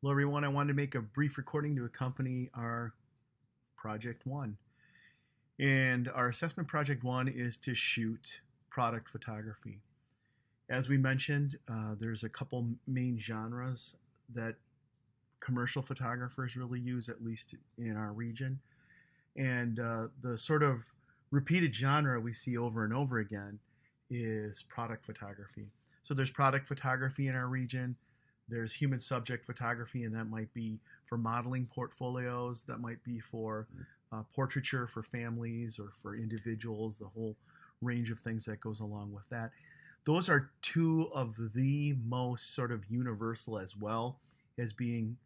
Hello, everyone. I wanted to make a brief recording to accompany our Project One. And our assessment Project One is to shoot product photography. As we mentioned, there's a couple main genres that commercial photographers really use, at least in our region. And the sort of repeated genre we see over and over again is product photography. So there's product photography in our region. There's human subject photography, and that might be for modeling portfolios, that might be for portraiture for families or for individuals, the whole range of things that goes along with that. Those are two of the most sort of universal, as well as being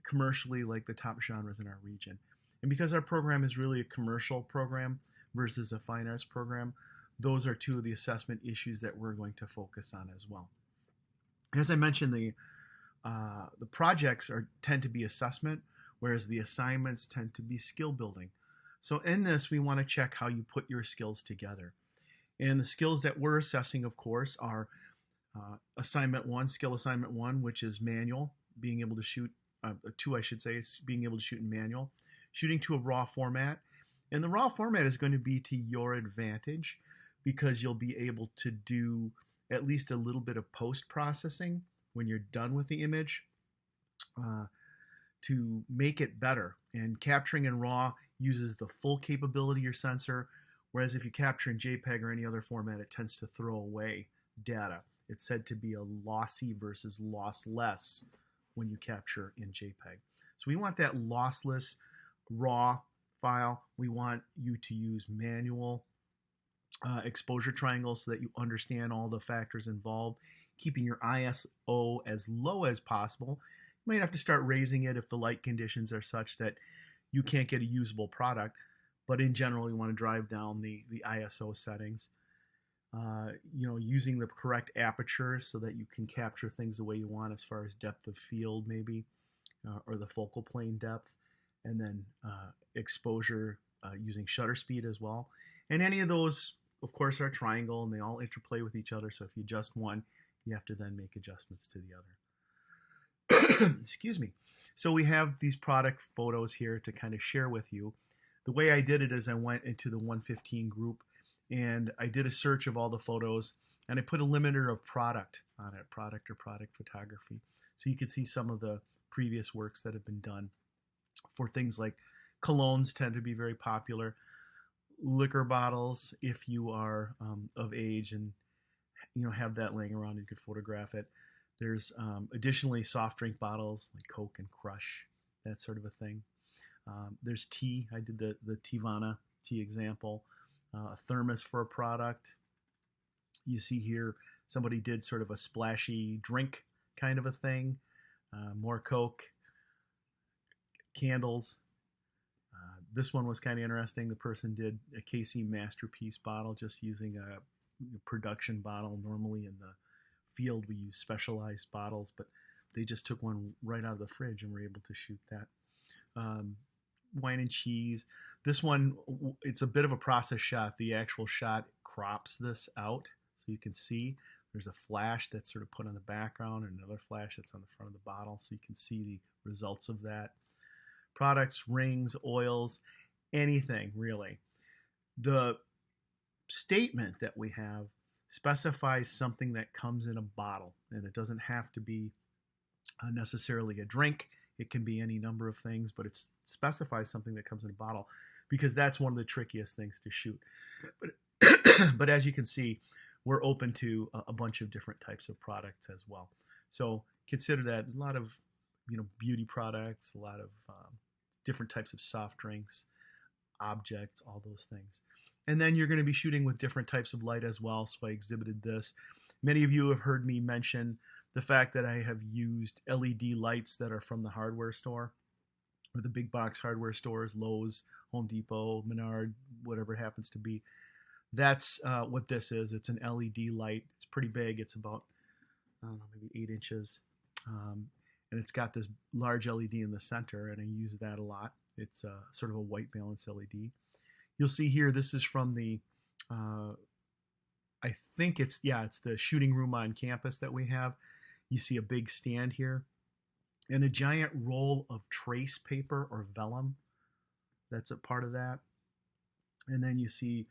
commercially like the top genres in our region. And because our program is really a commercial program versus a fine arts program, those are two of the assessment issues that we're going to focus on as well. As I mentioned, the projects tend to be assessment, whereas the assignments tend to be skill building. So in this, we want to check how you put your skills together. And the skills that we're assessing, of course, are assignment one, skill assignment one, which is manual, being able to shoot, two I should say, is being able to shoot in manual, shooting to a raw format. And the raw format is going to be to your advantage because you'll be able to do at least a little bit of post-processing when you're done with the image to make it better. And capturing in RAW uses the full capability of your sensor, whereas if you capture in JPEG or any other format, it tends to throw away data. It's said to be a lossy versus lossless when you capture in JPEG. So we want that lossless RAW file. We want you to use manual exposure triangles so that you understand all the factors involved, keeping your ISO as low as possible. You might have to start raising it if the light conditions are such that you can't get a usable product, but in general, you want to drive down the ISO settings. Using the correct aperture so that you can capture things the way you want as far as depth of field maybe, or the focal plane depth, and then exposure using shutter speed as well. And any of those, of course, are a triangle, and they all interplay with each other. So if you adjust one, you have to then make adjustments to the other. Excuse me. So we have these product photos here to kind of share with you. The way I did it is I went into the 115 group, and I did a search of all the photos, and I put a limiter of product on it, product or product photography. So you can see some of the previous works that have been done for things like colognes tend to be very popular. Liquor bottles, if you are of age and have that laying around, you could photograph it. There's additionally soft drink bottles like Coke and Crush, that sort of a thing. There's tea. I did the Teavana tea example. A thermos for a product. You see here somebody did sort of a splashy drink kind of a thing. More Coke. Candles. This one was kind of interesting. The person did a KC Masterpiece bottle, just using a production bottle. Normally in the field we use specialized bottles, but they just took one right out of the fridge and were able to shoot that. Wine and cheese. This one, it's a bit of a process shot. The actual shot crops this out so you can see there's a flash that's sort of put on the background and another flash that's on the front of the bottle, so you can see the results of that. Products, rings, oils, anything really. The statement that we have specifies something that comes in a bottle, and it doesn't have to be necessarily a drink. It can be any number of things, but it specifies something that comes in a bottle because that's one of the trickiest things to shoot. But as you can see, we're open to a bunch of different types of products as well. So consider that a lot of beauty products, a lot of different types of soft drinks, objects, all those things. And then you're going to be shooting with different types of light as well. So I exhibited this. Many of you have heard me mention the fact that I have used LED lights that are from the hardware store, or the big box hardware stores, Lowe's, Home Depot, Menard, whatever it happens to be. That's what this is. It's an LED light. It's pretty big. It's about, I don't know, maybe 8 inches. And it's got this large LED in the center, and I use that a lot. It's sort of a white balance LED. You'll see here, this is from the, I think it's the shooting room on campus that we have. You see a big stand here. and a giant roll of trace paper or vellum. That's a part of that. And then you see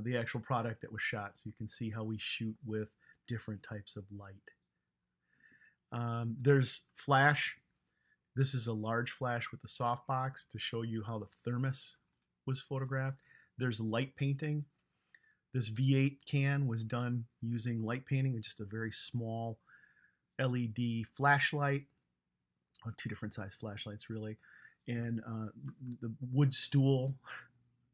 the actual product that was shot. So you can see how we shoot with different types of light. There's flash. This is a large flash with a softbox to show you how the thermos was photographed. There's light painting. This V8 can was done using light painting and just a very small LED flashlight, two different size flashlights really, and the wood stool,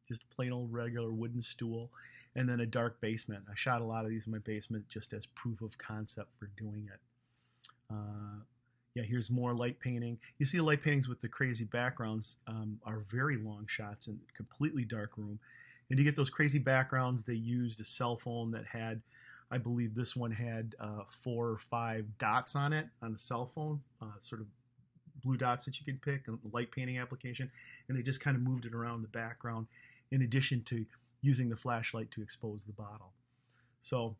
just plain old regular wooden stool, and then a dark basement. I shot a lot of these in my basement just as proof of concept for doing it. Yeah, here's more light painting. You see the light paintings with the crazy backgrounds are very long shots in a completely dark room. And to get those crazy backgrounds, they used a cell phone that had, I believe this one had 4 or 5 dots on it on the cell phone, sort of blue dots that you could pick, a light painting application. And they just kind of moved it around the background in addition to using the flashlight to expose the bottle. So,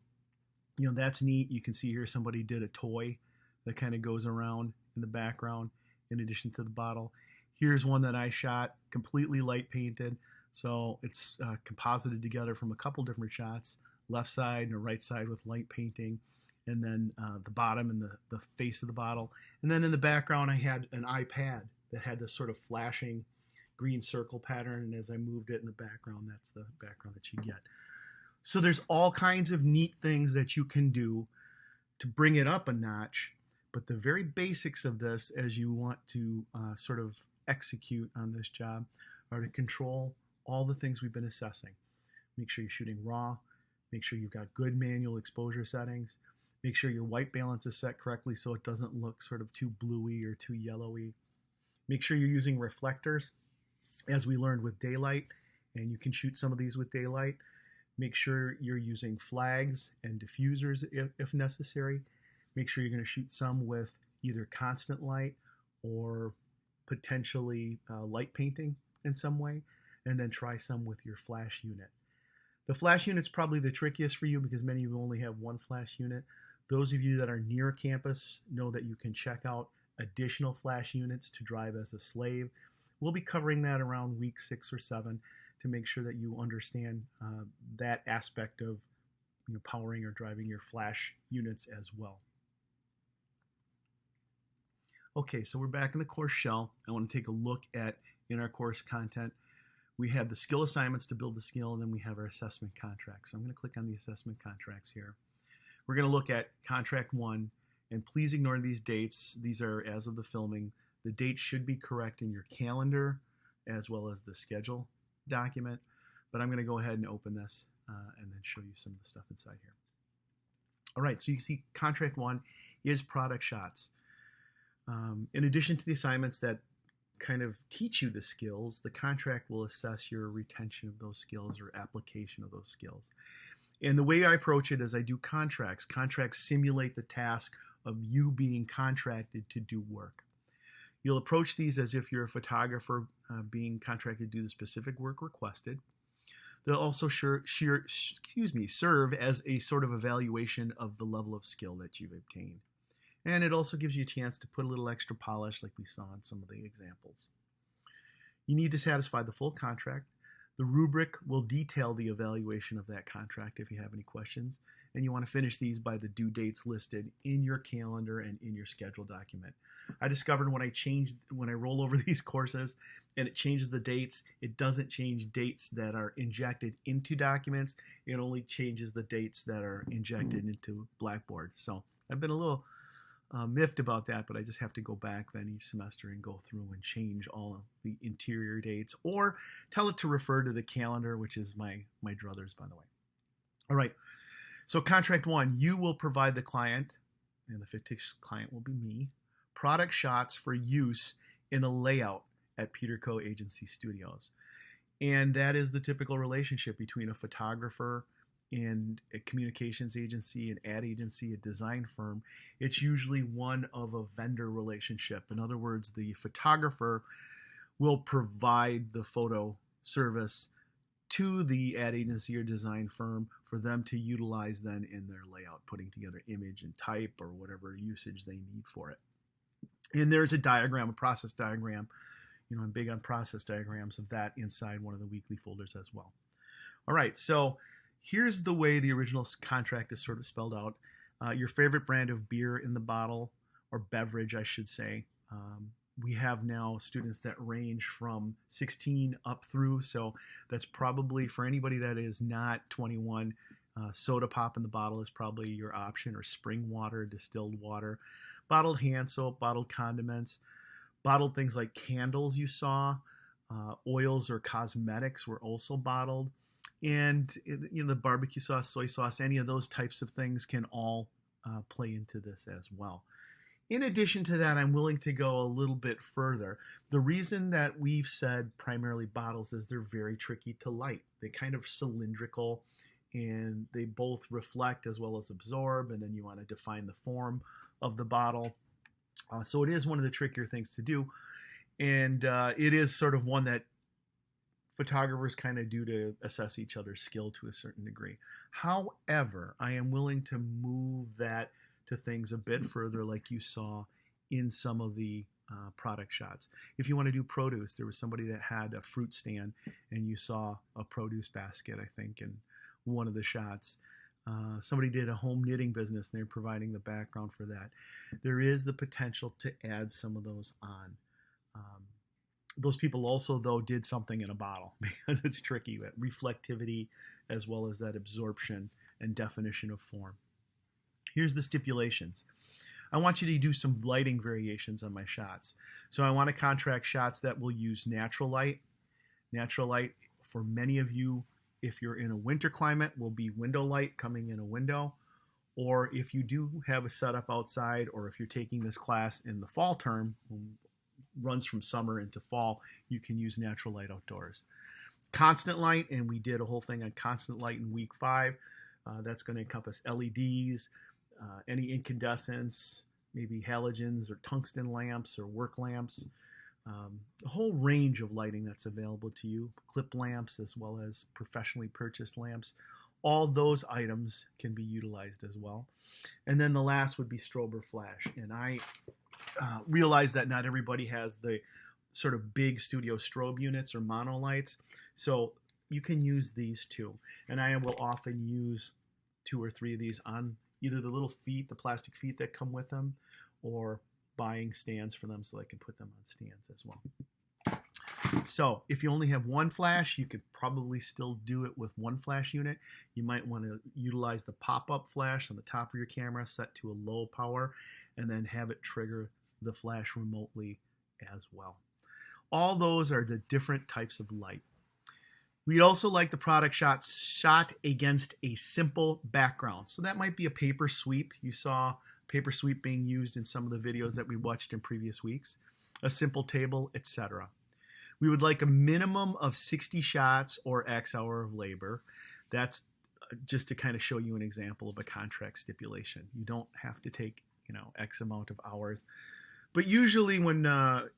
you know, that's neat. You can see here somebody did a toy that kind of goes around in the background in addition to the bottle. Here's one that I shot, completely light painted. So it's composited together from a couple different shots, left side and a right side with light painting, and then the bottom and the face of the bottle. And then in the background, I had an iPad that had this sort of flashing green circle pattern. And as I moved it in the background, that's the background that you get. So there's all kinds of neat things that you can do to bring it up a notch. But the very basics of this, as you want to sort of execute on this job, are to control all the things we've been assessing. Make sure you're shooting raw. Make sure you've got good manual exposure settings. Make sure your white balance is set correctly so it doesn't look sort of too bluey or too yellowy. Make sure you're using reflectors, as we learned with daylight, and you can shoot some of these with daylight. Make sure you're using flags and diffusers if necessary. Make sure you're going to shoot some with either constant light or potentially light painting in some way, and then try some with your flash unit. The flash unit's probably the trickiest for you because many of you only have one flash unit. Those of you that are near campus know that you can check out additional flash units to drive as a slave. We'll be covering that around week 6 or 7 to make sure that you understand that aspect of powering or driving your flash units as well. Okay, so we're back in the course shell. I want to take a look at, in our course content, we have the skill assignments to build the skill, and then we have our assessment contracts. So I'm going to click on the assessment contracts here. We're going to look at contract 1, and please ignore these dates. These are as of the filming. The dates should be correct in your calendar as well as the schedule document, but I'm going to go ahead and open this and then show you some of the stuff inside here. All right, so you see contract 1 is product shots. In addition to the assignments that kind of teach you the skills, the contract will assess your retention of those skills or application of those skills. And the way I approach it is I do contracts. Contracts simulate the task of you being contracted to do work. You'll approach these as if you're a photographer being contracted to do the specific work requested. They'll also serve as a sort of evaluation of the level of skill that you've obtained. And it also gives you a chance to put a little extra polish like we saw in some of the examples. You need to satisfy the full contract. The rubric will detail the evaluation of that contract if you have any questions. And you want to finish these by the due dates listed in your calendar and in your schedule document. I discovered when I roll over these courses and it changes the dates, it doesn't change dates that are injected into documents. It only changes the dates that are injected into Blackboard. So I've been a little miffed about that, but I just have to go back then each semester and go through and change all of the interior dates, or tell it to refer to the calendar, which is my druthers, by the way. All right, so contract 1, you will provide the client, and the fictitious client will be me, product shots for use in a layout at Peter Coe Agency Studios. And that is the typical relationship between a photographer and a communications agency, an ad agency, a design firm. It's usually one of a vendor relationship. In other words, the photographer will provide the photo service to the ad agency or design firm for them to utilize then in their layout, putting together image and type or whatever usage they need for it. And there's a diagram, a process diagram. I'm big on process diagrams of that inside one of the weekly folders as well. All right, so here's the way the original contract is sort of spelled out. Your favorite brand of beer in the bottle, or beverage, I should say. We have now students that range from 16 up through, so that's probably for anybody that is not 21. Soda pop in the bottle is probably your option, or spring water, distilled water, bottled hand soap, bottled condiments, bottled things like candles you saw, oils or cosmetics were also bottled. And the barbecue sauce, soy sauce, any of those types of things can all play into this as well. In addition to that, I'm willing to go a little bit further. The reason that we've said primarily bottles is they're very tricky to light. They're kind of cylindrical, and they both reflect as well as absorb, and then you want to define the form of the bottle. So it is one of the trickier things to do, and it is sort of one that photographers kind of do to assess each other's skill to a certain degree. However, I am willing to move that to things a bit further, like you saw in some of the product shots. If you want to do produce, there was somebody that had a fruit stand, and you saw a produce basket, I think, in one of the shots. Somebody did a home knitting business, and they're providing the background for that. There is the potential to add some of those on. Those people also, though, did something in a bottle, because it's tricky, that reflectivity as well as that absorption and definition of form. Here's the stipulations. I want you to do some lighting variations on my shots. So I want to contract shots that will use natural light. Natural light, for many of you, if you're in a winter climate, will be window light coming in a window. Or if you do have a setup outside, or if you're taking this class in the fall term, runs from summer into fall, you can use natural light outdoors. Constant light, and we did a whole thing on constant light in week 5. That's going to encompass LEDs, any incandescents, maybe halogens or tungsten lamps or work lamps, a whole range of lighting that's available to you, clip lamps as well as professionally purchased lamps. All those items can be utilized as well. And then the last would be strobe or flash. And I realize that not everybody has the sort of big studio strobe units or mono lights, so you can use these too. And I will often use 2 or 3 of these on either the little feet, the plastic feet that come with them, or buying stands for them so I can put them on stands as well. So if you only have one flash, you could probably still do it with one flash unit. You might want to utilize the pop-up flash on the top of your camera, set to a low power, and then have it trigger the flash remotely as well. All those are the different types of light. We'd also like the product shots shot against a simple background. So that might be a paper sweep. You saw paper sweep being used in some of the videos that we watched in previous weeks, a simple table, etc. We would like a minimum of 60 shots or X hour of labor. That's just to kind of show you an example of a contract stipulation. You don't have to take, X amount of hours. But usually when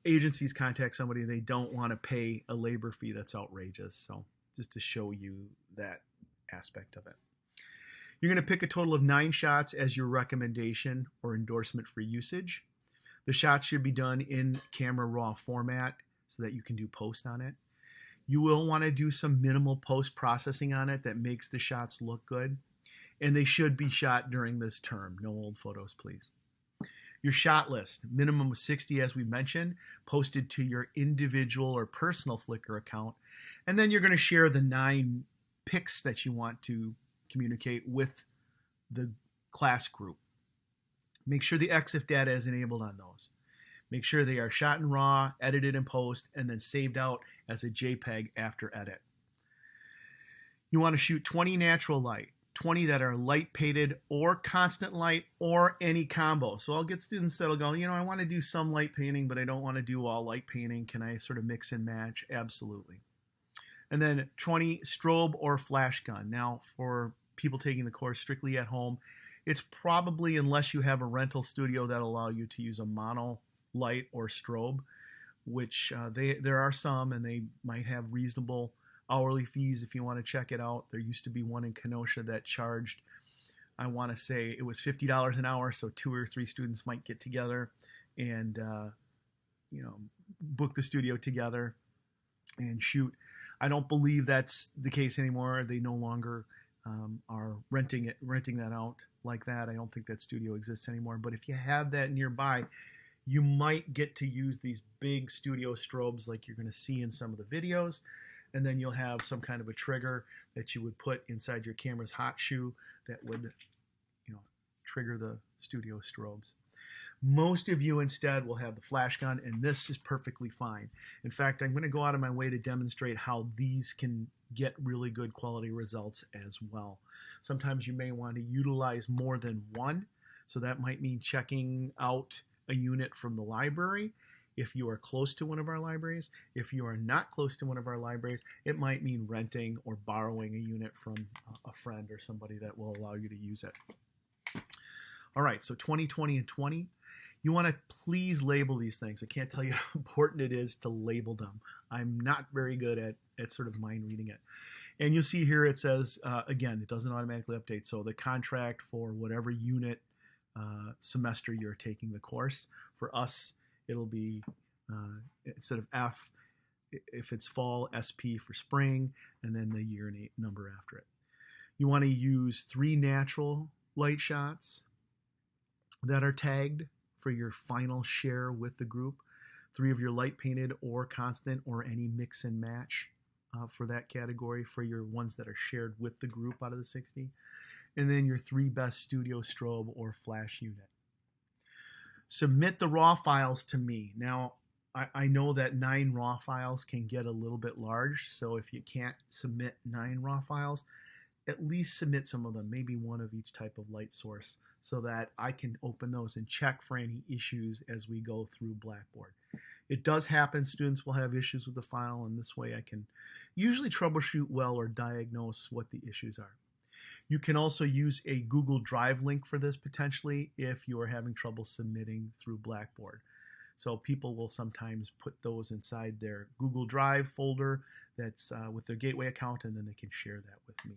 agencies contact somebody, they don't want to pay a labor fee that's outrageous. So just to show you that aspect of it. You're going to pick a total of 9 shots as your recommendation or endorsement for usage. The shots should be done in camera raw format so that you can do post on it. You will want to do some minimal post processing on it that makes the shots look good. And they should be shot during this term. No old photos, please. Your shot list, minimum of 60 as we mentioned, posted to your individual or personal Flickr account. And then you're going to share the 9 pics that you want to communicate with the class group. Make sure the EXIF data is enabled on those. Make sure they are shot in RAW, edited in post, and then saved out as a JPEG after edit. You want to shoot 20 natural light, 20 that are light painted or constant light or any combo. So I'll get students that'll go, I want to do some light painting, but I don't want to do all light painting. Can I sort of mix and match? Absolutely. And then 20 strobe or flash gun. Now, for people taking the course strictly at home, it's probably, unless you have a rental studio that allow you to use a mono light or strobe, which there are some, and they might have reasonable hourly fees if you want to check it out. There used to be one in Kenosha that charged, I want to say it was $50 an hour, so 2 or 3 students might get together and book the studio together and shoot. I don't believe that's the case anymore. They no longer are renting that out like that. I don't think that studio exists anymore. But if you have that nearby, you might get to use these big studio strobes like you're going to see in some of the videos. And then you'll have some kind of a trigger that you would put inside your camera's hot shoe that would, trigger the studio strobes. Most of you instead will have the flash gun, and this is perfectly fine. In fact, I'm going to go out of my way to demonstrate how these can get really good quality results as well. Sometimes you may want to utilize more than one, so that might mean checking out a unit from the library if you are close to one of our libraries. If you are not close to one of our libraries, it might mean renting or borrowing a unit from a friend or somebody that will allow you to use it. All right, so 20, 20, and 20. You want to please label these things. I can't tell you how important it is to label them. I'm not very good at sort of mind reading it. And you'll see here it says, again, it doesn't automatically update. So the contract for whatever unit semester you're taking the course. For us, it'll be, instead of F, if it's fall, SP for spring, and then the year and number after it. You want to use 3 natural light shots that are tagged for your final share with the group, 3 of your light painted or constant or any mix and match for that category for your ones that are shared with the group out of the 60, and then your 3 best studio strobe or flash unit. Submit the raw files to me. Now, I know that 9 raw files can get a little bit large, so if you can't submit 9 raw files, at least submit some of them, maybe 1 of each type of light source, so that I can open those and check for any issues as we go through Blackboard. It does happen, students will have issues with the file, and this way I can usually troubleshoot well or diagnose what the issues are. You can also use a Google Drive link for this potentially if you are having trouble submitting through Blackboard. So people will sometimes put those inside their Google Drive folder that's with their Gateway account, and then they can share that with me.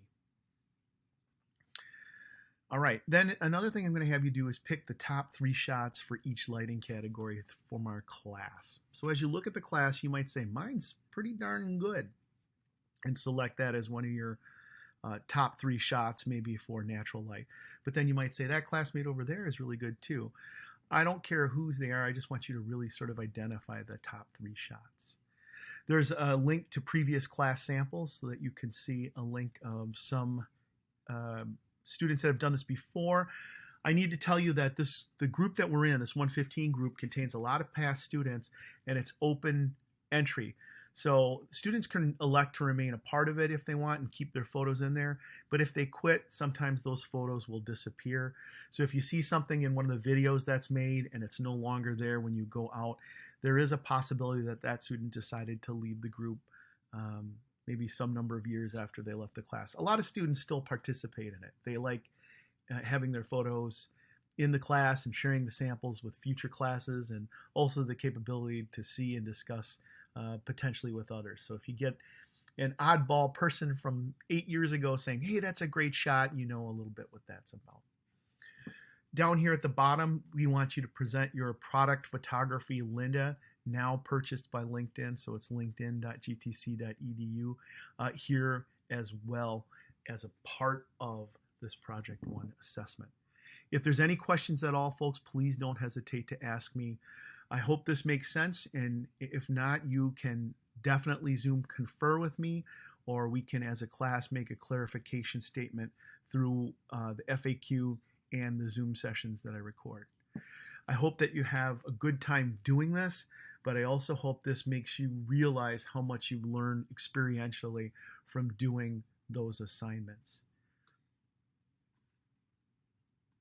All right, then another thing I'm going to have you do is pick the top 3 shots for each lighting category from our class. So as you look at the class, you might say, mine's pretty darn good, and select that as one of your top 3 shots maybe for natural light. But then you might say, that classmate over there is really good too. I don't care whose they are, I just want you to really sort of identify the top 3 shots. There's a link to previous class samples so that you can see a link of some students that have done this before. I need to tell you that the group that we're in, this 115 group, contains a lot of past students, and it's open entry. So students can elect to remain a part of it if they want and keep their photos in there. But if they quit, sometimes those photos will disappear. So if you see something in one of the videos that's made and it's no longer there when you go out, there is a possibility that that student decided to leave the group maybe some number of years after they left the class. A lot of students still participate in it. They like having their photos in the class and sharing the samples with future classes, and also the capability to see and discuss potentially with others. So if you get an oddball person from 8 years ago saying, hey, that's a great shot, you know a little bit what that's about. Down here at the bottom, we want you to present your product photography Linda, now purchased by LinkedIn, so it's linkedin.gtc.edu here as well as a part of this Project One assessment. If there's any questions at all, folks, please don't hesitate to ask me. I hope this makes sense, and if not, you can definitely Zoom confer with me, or we can as a class make a clarification statement through the FAQ and the Zoom sessions that I record. I hope that you have a good time doing this, but I also hope this makes you realize how much you've learned experientially from doing those assignments.